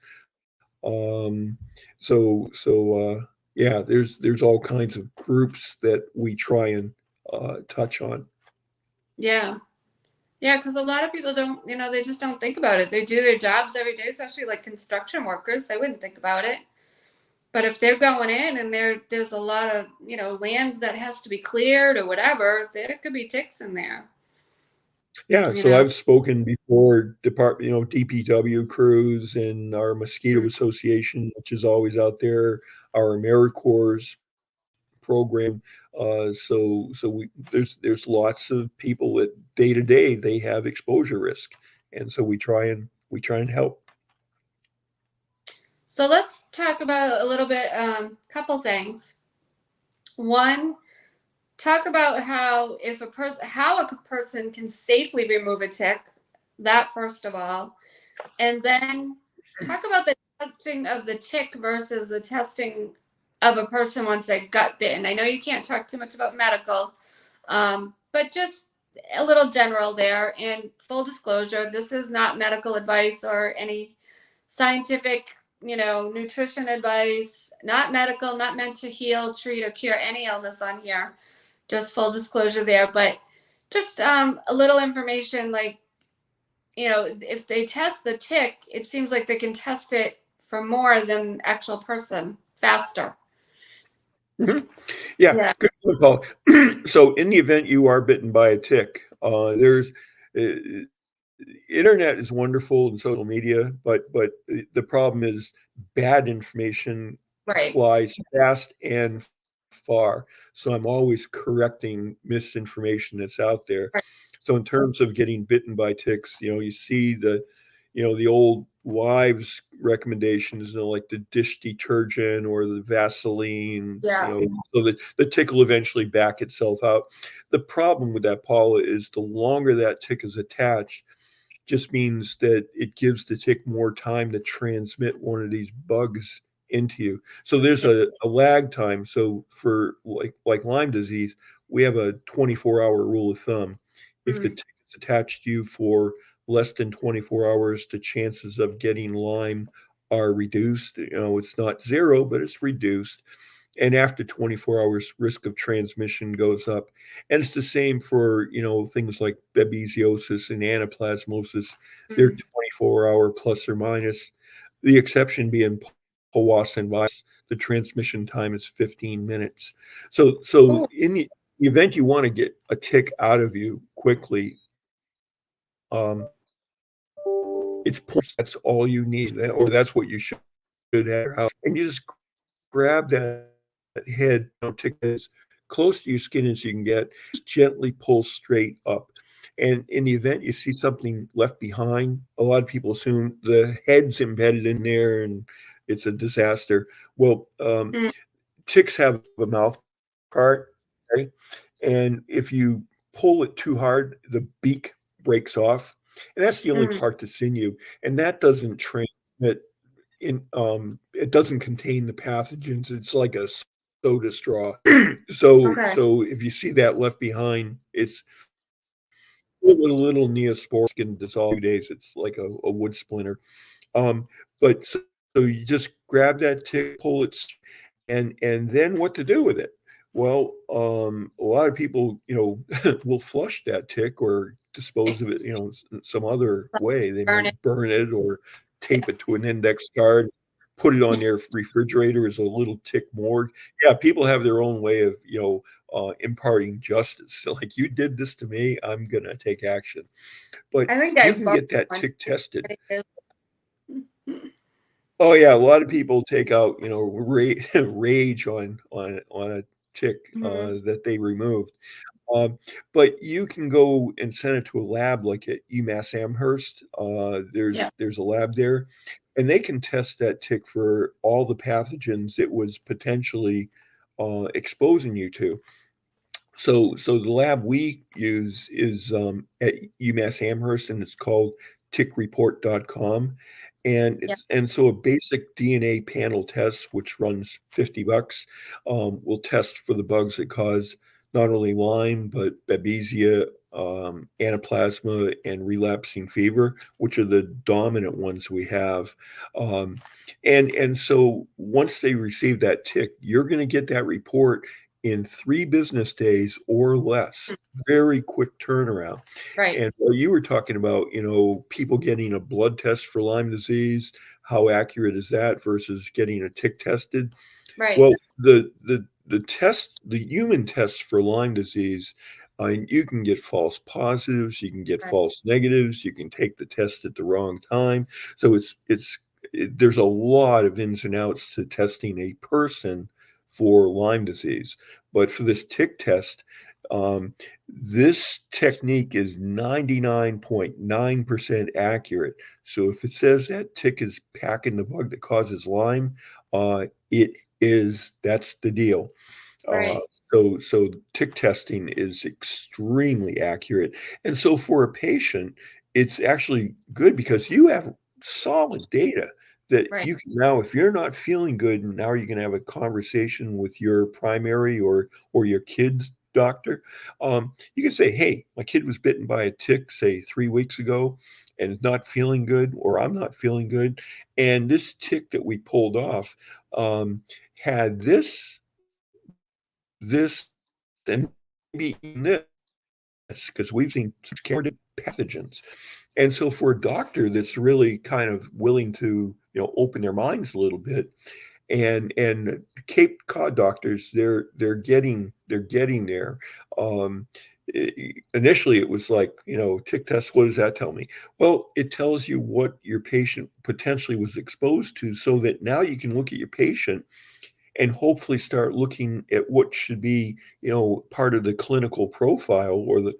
Yeah, there's all kinds of groups that we try and touch on. Yeah. Yeah, because a lot of people don't, they just don't think about it. They do their jobs every day, especially like construction workers. They wouldn't think about it. But if they're going in and there's a lot of, land that has to be cleared or whatever, there could be ticks in there, Yeah, you so know. I've spoken before DPW crews and our mosquito Mm. association, which is always out there, our AmeriCorps program. There's lots of people that day to day they have exposure risk, and so we try and help. So let's talk about a little bit, couple things. One, talk about how a person can safely remove a tick. That first of all, and then talk about the testing of the tick versus the testing of a person once they got bitten. I know you can't talk too much about medical, but just a little general there. And full disclosure, this is not medical advice or any scientific, nutrition advice, not medical, not meant to heal, treat, or cure any illness on here. Just full disclosure there. But just a little information like, if they test the tick, it seems like they can test it for more than actual person faster. Mhm. Yeah, Yeah. good point, Paul. So, in the event you are bitten by a tick, there's uh, internet is wonderful and social media, but the problem is bad information Right. flies fast and far. So I'm always correcting misinformation that's out there. Right. So in terms of getting bitten by ticks, you see the old wives' recommendations, like the dish detergent or the Vaseline, Yes. so that the tick will eventually back itself out. The problem with that, Paula, is the longer that tick is attached, just means that it gives the tick more time to transmit one of these bugs into you. So there's a lag time. So for like Lyme disease, we have a 24-hour rule of thumb. If the Mm. tick is attached to you for less than 24 hours, the chances of getting Lyme are reduced. It's not zero, but it's reduced. And after 24 hours, risk of transmission goes up. And it's the same for, things like babesiosis and anaplasmosis. They're Mm. 24-hour plus or minus. The exception being Powassan virus. The transmission time is 15 minutes. So Oh. in the event you want to get a tick out of you quickly, it's that's all you need, or that's what you should have. And you just grab that head, tick as close to your skin as you can get, just gently pull straight up. And in the event you see something left behind, a lot of people assume the head's embedded in there and it's a disaster. Well, Mm. ticks have a mouth part, right? And if you pull it too hard, the beak breaks off. And that's the only Mm. part that's in you. And that doesn't transmit it doesn't contain the pathogens. It's like a soda straw. So Okay. if you see that left behind, it's with a little Neosporin can dissolve in 2 days. It's like a wood splinter. But so you just grab that tick, pull it, and then what to do with it? Well, a lot of people, will flush that tick or dispose of it, some other way. They Burn it. might burn it or tape it to an index card, put it on their refrigerator as a little tick morgue. Yeah, people have their own way of, imparting justice. So like, you did this to me, I'm gonna take action. But I think I you can burned get that one. tick tested. Oh yeah, a lot of people take out, rage on a tick Mhm. that they removed. Um, but you can go and send it to a lab like at UMass Amherst. Yeah. There's a lab there, and they can test that tick for all the pathogens it was potentially exposing you to. So the lab we use is at UMass Amherst, and it's called tickreport.com. And Yeah. so a basic DNA panel test, which runs $50, will test for the bugs that cause not only Lyme but Babesia, Anaplasma, and relapsing fever, which are the dominant ones we have. Um, and so once they receive that tick, you're going to get that report in 3 business days or less. Very quick turnaround. Right. And while you were talking about, people getting a blood test for Lyme disease, how accurate is that versus getting a tick tested? Right. Well, the human tests for Lyme disease, you can get false positives, you can get Right. false negatives, you can take the test at the wrong time. So there's a lot of ins and outs to testing a person for Lyme disease. But for this tick test, um, this technique is 99.9% accurate. So if it says that tick is packing the bug that causes Lyme, it is. That's the deal. Uh, Right. so tick testing is extremely accurate. And so for a patient, it's actually good because you have solid data that Right. you can now, if you're not feeling good, now you're going to have a conversation with your primary or your kid's doctor. You can say, hey, my kid was bitten by a tick, say 3 weeks ago, and is not feeling good, or I'm not feeling good. And this tick that we pulled off had this, and maybe even this, because we've seen carried pathogens. And so for a doctor that's really kind of willing to, open their minds a little bit, and Cape Cod doctors, they're getting there. Um, Initially, it was like, tick test. What does that tell me? Well, it tells you what your patient potentially was exposed to, so that now you can look at your patient and hopefully start looking at what should be, part of the clinical profile, or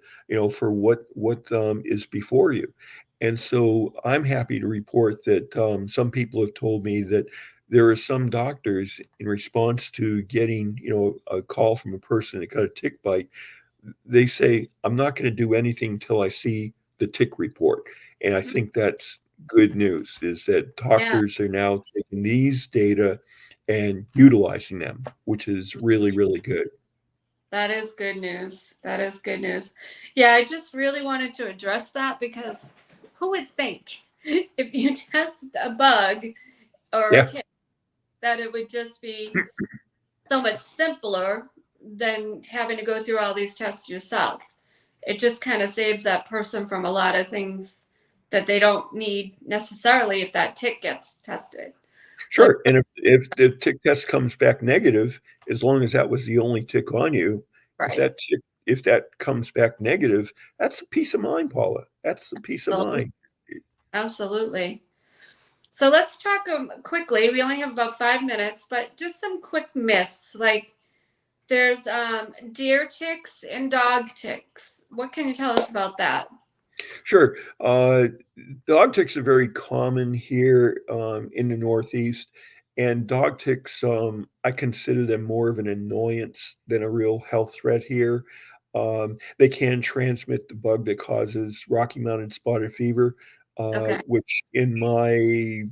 for what is before you. And so I'm happy to report that some people have told me that there are some doctors, in response to getting, a call from a person that got a tick bite, they say, I'm not going to do anything till I see the tick report. And I think that's good news, is that Yeah. doctors are now taking these data and utilizing them, which is really, really good. That is good news. That is good news. Yeah, I just really wanted to address that because who would think if you test a bug or a Yeah, tick that it would just be so much simpler than having to go through all these tests yourself. It just kind of saves that person from a lot of things that they don't need necessarily if that tick gets tested. So, sure. And if the tick test comes back negative, as long as that was the only tick on you, if right. that comes back negative, that's a peace of mind, Paula. That's a peace of Absolutely. mind. Absolutely. So let's talk quickly. We only have about 5 minutes, but just some quick myths. Like there's deer ticks and dog ticks. What can you tell us about that? Sure. Dog ticks are very common here in the Northeast, and dog ticks, I consider them more of an annoyance than a real health threat here. They can transmit the bug that causes Rocky Mountain spotted fever, Okay. which in my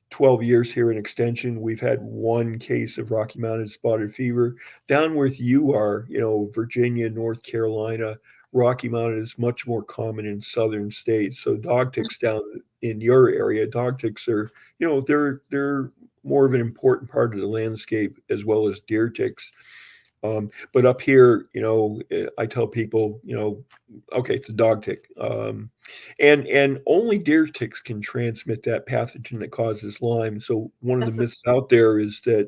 12 years here in Extension, we've had one case of Rocky Mountain spotted fever. Down where you are, Virginia, North Carolina, Rocky Mountain is much more common in southern states. So dog ticks down in your area, dog ticks are, they're more of an important part of the landscape as well as deer ticks. But up here, I tell people, okay, it's a dog tick, and only deer ticks can transmit that pathogen that causes Lyme. So one of the That's a, myths out there is that,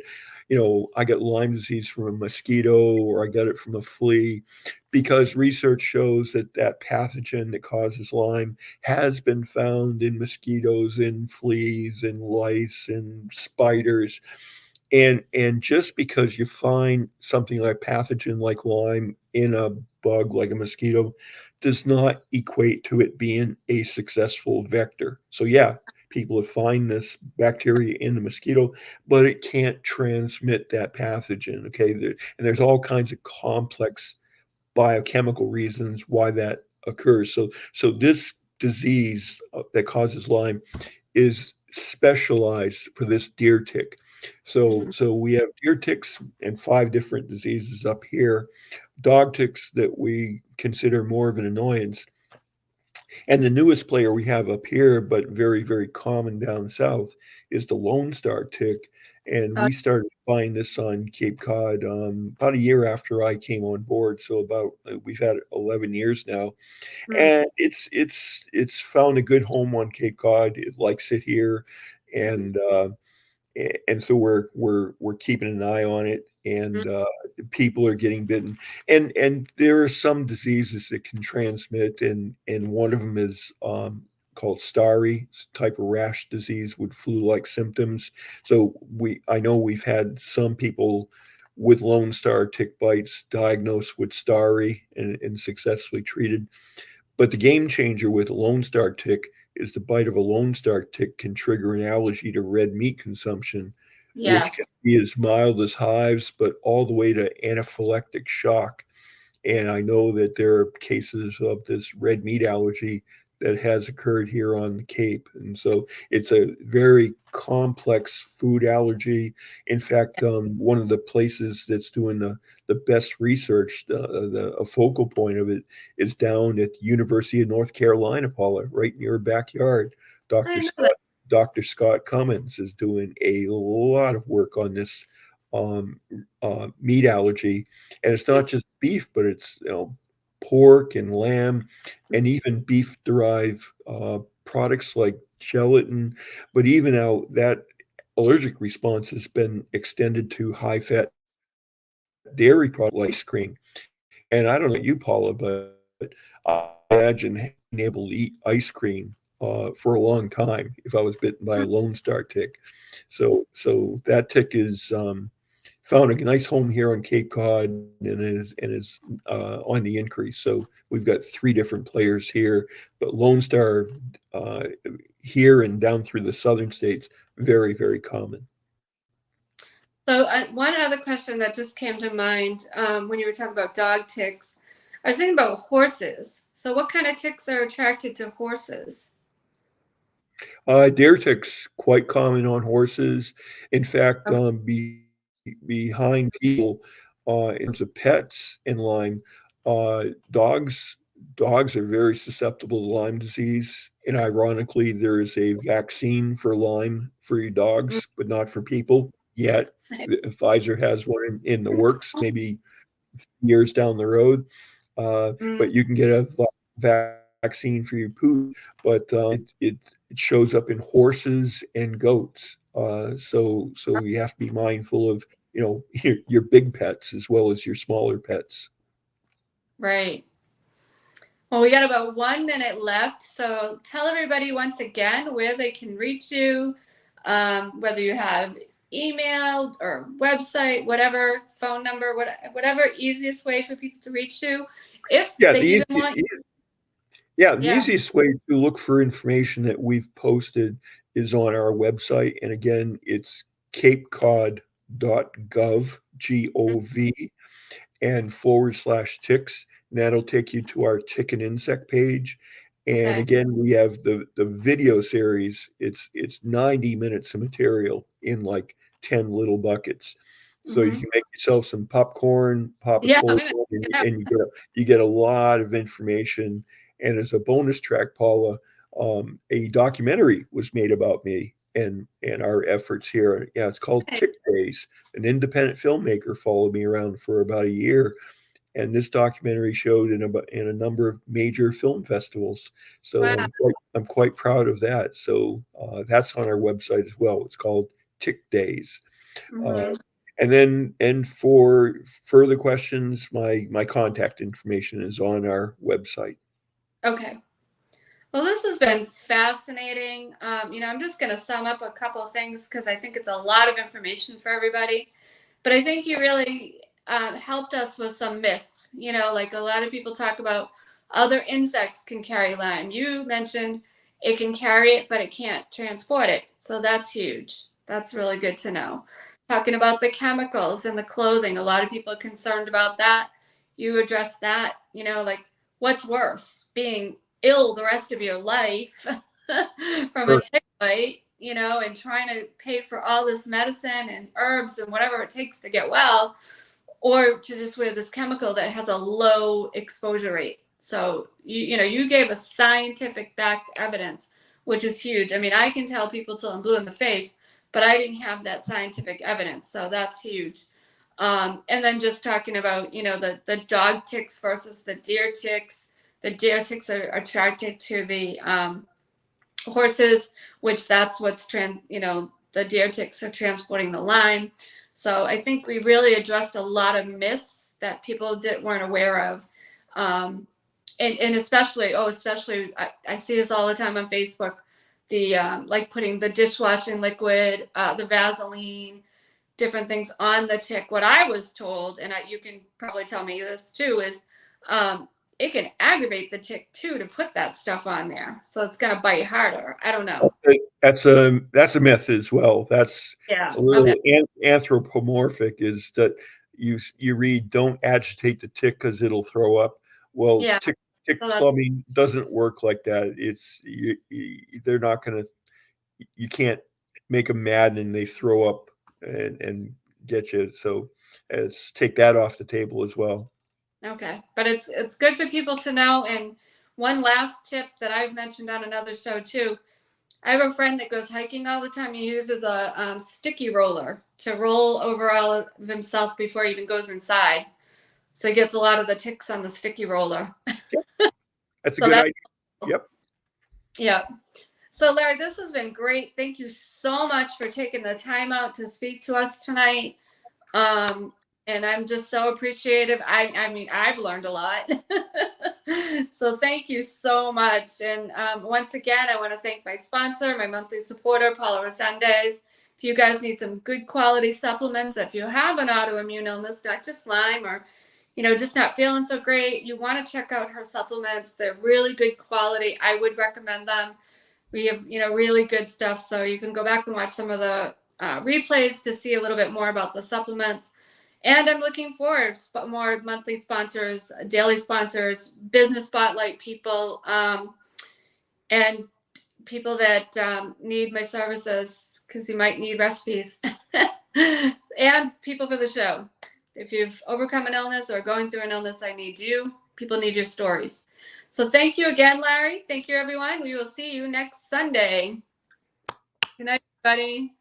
I got Lyme disease from a mosquito or I got it from a flea, because research shows that that pathogen that causes Lyme has been found in mosquitoes, in fleas, in lice, and spiders. And just because you find something like pathogen like Lyme in a bug like a mosquito does not equate to it being a successful vector. So yeah, people have find this bacteria in the mosquito, but it can't transmit that pathogen. Okay, and there's all kinds of complex biochemical reasons why that occurs. So this disease that causes Lyme is specialized for this deer tick. mhm. So we have deer ticks and 5 different diseases up here. Dog ticks that we consider more of an annoyance. And the newest player we have up here, but very, very common down south, is the Lone Star tick. And Uh, we started finding this on Cape Cod about a year after I came on board. So about we've had it 11 years now, mm, and it's found a good home on Cape Cod. It likes it here, and so we're keeping an eye on it, mm, and people are getting bitten, and there are some diseases that can transmit, and one of them is called starry. It's a type of rash disease with flu-like symptoms. So I know we've had some people with Lone Star tick bites diagnosed with starry and successfully treated. But the game changer with a Lone Star tick is the bite of a Lone Star tick can trigger an allergy to red meat consumption, which can yes. be as mild as hives, but all the way to anaphylactic shock. And I know that there are cases of this red meat allergy that has occurred here on the Cape. And so it's a very complex food allergy. In fact, one of the places that's doing the best research, a focal point of it, is down at the University of North Carolina, Paula, right in your backyard. I Dr. didn't know that. Scott, Dr. Scott Cummins is doing a lot of work on this um, meat allergy, and it's not just beef, but it's pork and lamb, and even beef derived products like gelatin. But even now that allergic response has been extended to high fat dairy products like ice cream. And I don't know about you, Paula, but I imagine being able to eat ice cream for a long time if I was bitten by a Mm, Lone Star tick. So that tick is found a nice home here on Cape Cod and is on the increase. So we've got 3 different players here, but Lone Star here and down through the southern states, very, very common. So one other question that just came to mind when you were talking about dog ticks, I was thinking about horses. So what kind of ticks are attracted to horses? Deer ticks quite common on horses. In fact, Okay. behind people, in terms of pets in Lyme, dogs are very susceptible to Lyme disease. And ironically, there is a vaccine for Lyme for your dogs, but not for people yet. Pfizer has one in the works, maybe years down the road. Mm, But you can get a vaccine for your poop, but it shows up in horses and goats. So you have to be mindful of your big pets as well as your smaller pets. right. Well, we got about 1 minute left. So tell everybody once again where they can reach you, whether you have email or website, whatever, phone number, whatever easiest way for people to reach you. If Yeah, they even want, the yeah, easiest way to look for information that we've posted is on our website, and again, it's capecod.gov, GOV, and /ticks. And that'll take you to our tick and insect page. And okay. again, we have the video series. It's 90 minutes of material in like 10 little buckets. So you Mm-hmm. can make yourself some popcorn, pop a Yeah, cold one, yeah. and you get a lot of information. And as a bonus track, Paula, a documentary was made about me and our efforts here. Yeah, it's called Tick Days. An independent filmmaker followed me around for about a year, and this documentary showed in a number of major film festivals. So Wow. I'm quite proud of that. So that's on our website as well. It's called Tick Days. Mhm. And for further questions, my contact information is on our website. Okay. Well, this has been fascinating. I'm just going to sum up a couple of things because I think it's a lot of information for everybody. But I think you really helped us with some myths. Like a lot of people talk about other insects can carry Lyme. You mentioned it can carry it, but it can't transport it. So that's huge. That's really good to know. Talking about the chemicals in the clothing, a lot of people are concerned about that. You address that, like what's worse, being ill the rest of your life from a Sure. tick bite, and trying to pay for all this medicine and herbs and whatever it takes to get well, or to just wear this chemical that has a low exposure rate. So you gave us scientific backed evidence, which is huge. I mean, I can tell people till I'm blue in the face, but I didn't have that scientific evidence, so that's huge. And then just talking about the dog ticks versus the deer ticks. The deer ticks are attracted to the horses, which that's what's the deer ticks are transporting the Lyme. So I think we really addressed a lot of myths that people weren't aware of. And especially I see this all the time on Facebook, the like putting the dishwashing liquid, the Vaseline, different things on the tick. What I was told, and you can probably tell me this too, is it can aggravate the tick too to put that stuff on there, so it's going to bite harder. I don't know. That's a myth as well. That's Yeah. a little Okay. anthropomorphic. Is that you read don't agitate the tick because it'll throw up. Well, Yeah. tick So plumbing doesn't work like that. They're not going to. You can't make them mad and they throw up and get you. So take that off the table as well. okay, but it's good for people to know. And one last tip that I've mentioned on another show too. I have a friend that goes hiking all the time. He uses a sticky roller to roll over all of himself before he even goes inside. So he gets a lot of the ticks on the sticky roller. That's a So good that's idea. Yep. yeah. So Larry, this has been great. Thank you so much for taking the time out to speak to us tonight. And I'm just so appreciative. I mean, I've learned a lot. So thank you so much. And once again, I want to thank my sponsor, my monthly supporter, Paula Resendez. If you guys need some good quality supplements, if you have an autoimmune illness, not just Lyme, or just not feeling so great, you want to check out her supplements. They're really good quality. I would recommend them. We have really good stuff. So you can go back and watch some of the replays to see a little bit more about the supplements. And I'm looking for more monthly sponsors, daily sponsors, business spotlight people, and people that need my services, because you might need recipes, and people for the show. If you've overcome an illness or going through an illness, I need you. People need your stories. So thank you again, Larry. Thank you, everyone. We will see you next Sunday. Good night, everybody.